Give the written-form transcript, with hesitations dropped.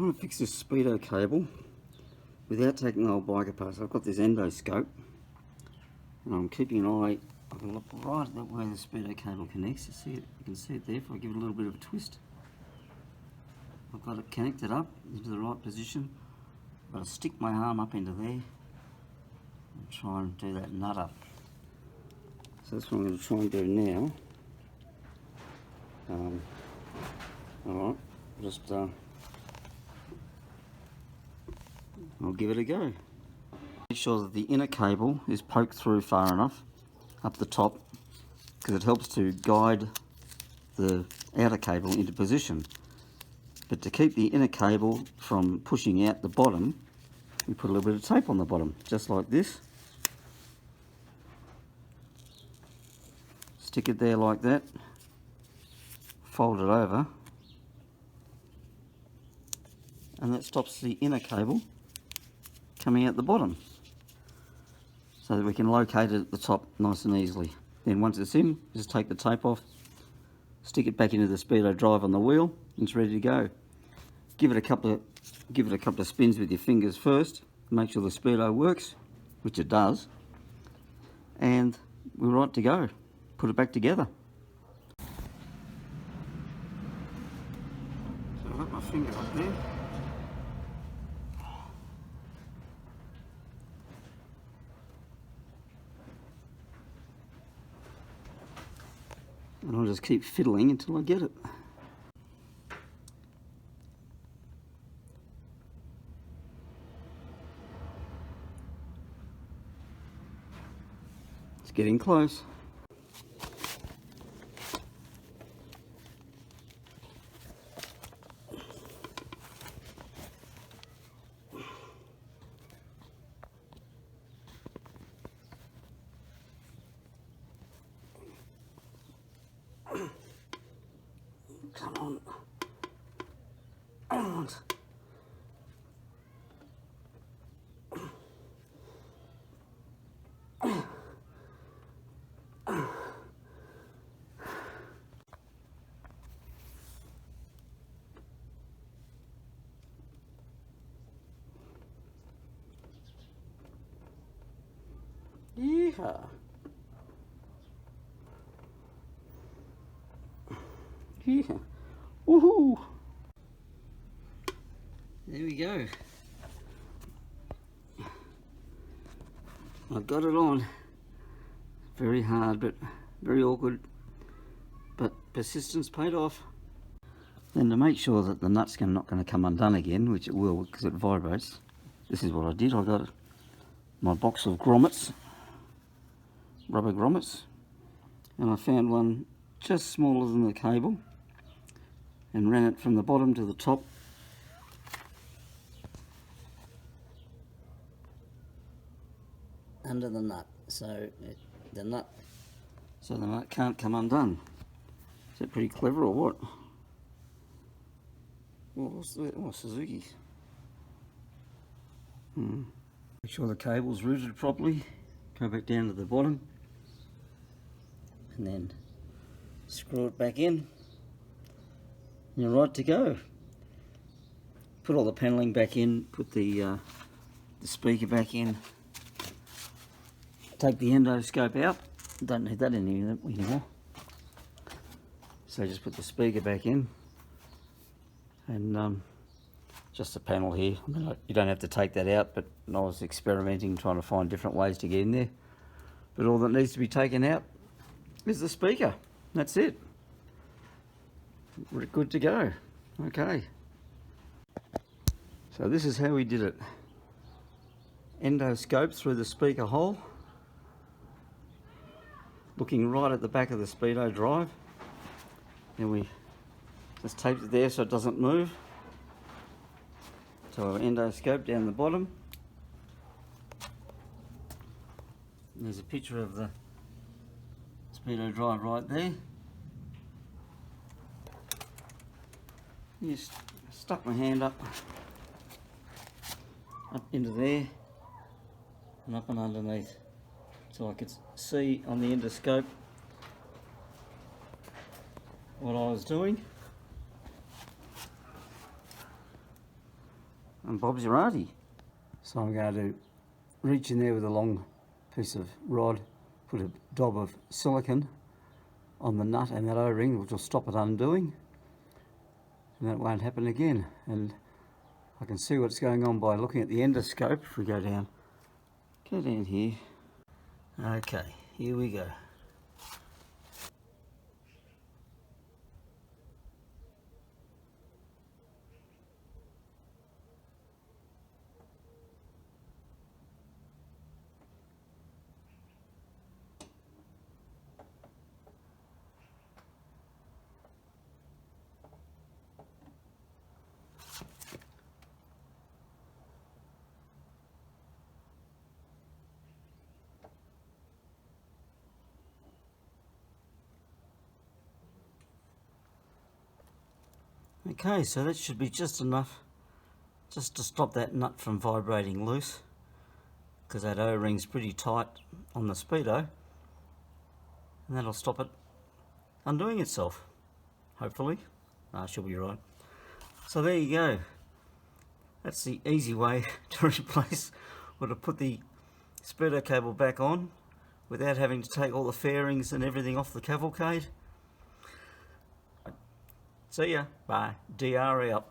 trying to fix this Speedo cable without taking the old bike apart. So I've got this endoscope and I'm keeping an eye. I can look right at where the Speedo cable connects. You see it? You can see it there. If I give it a little bit of a twist, I've got it connected up into the right position. I've got to stick my arm up into there and try and do that nut up. So that's what I'm going to try and do now. Alright, just I'll give it a go. Make sure that the inner cable is poked through far enough up the top, because it helps to guide the outer cable into position. But to keep the inner cable from pushing out the bottom, we put a little bit of tape on the bottom, just like this. Stick it there like that, fold it over, and that stops the inner cable coming out the bottom, so that we can locate it at the top nice and easily. Then once it's in, just take the tape off, stick it back into the Speedo drive on the wheel, and it's ready to go. Give it a couple of spins with your fingers first, make sure the Speedo works, which it does, and we're right to go. Put it back together. So I've got my finger up there. And I'll just keep fiddling until I get it. It's getting close. Come on. And yeehaw. Yeah. Woohoo! There we go. I got it on. Very hard, but very awkward. But persistence paid off. Then to make sure that the nut's not going to come undone again, which it will because it vibrates, this is what I did. I got my box of grommets, rubber grommets, and I found one just smaller than the cable, and ran it from the bottom to the top, under the nut, so the nut can't come undone. Is that pretty clever or what? Oh, Suzuki. Make sure the cable's routed properly. Go back down to the bottom, and then screw it back in. You're right to go. Put all the panelling back in, put the speaker back in, take the endoscope out, don't need that anymore. So just put the speaker back in, and just a panel here. I mean, you don't have to take that out, but I was experimenting, trying to find different ways to get in there. But all that needs to be taken out is the speaker. That's it. We're good to go. Okay. So this is how we did it. Endoscope through the speaker hole, looking right at the back of the Speedo drive. Then we just taped it there so it doesn't move. So our endoscope down the bottom. And there's a picture of the Speedo drive right there. Just stuck my hand up into there and up and underneath, so I could see on the endoscope what I was doing. and Bob's your auntie. So I'm going to reach in there with a long piece of rod, put a dab of silicone on the nut and that O-ring, which will stop it undoing, and that won't happen again. And I can see what's going on by looking at the endoscope. If we go down here. Okay, here we go. Okay, so that should be just enough just to stop that nut from vibrating loose, because that O-ring's pretty tight on the Speedo, and that'll stop it undoing itself, hopefully. She'll be right. So there you go. That's the easy way to replace or to put the Speedo cable back on without having to take all the fairings and everything off the Cavalcade. See ya. Bye. DR out.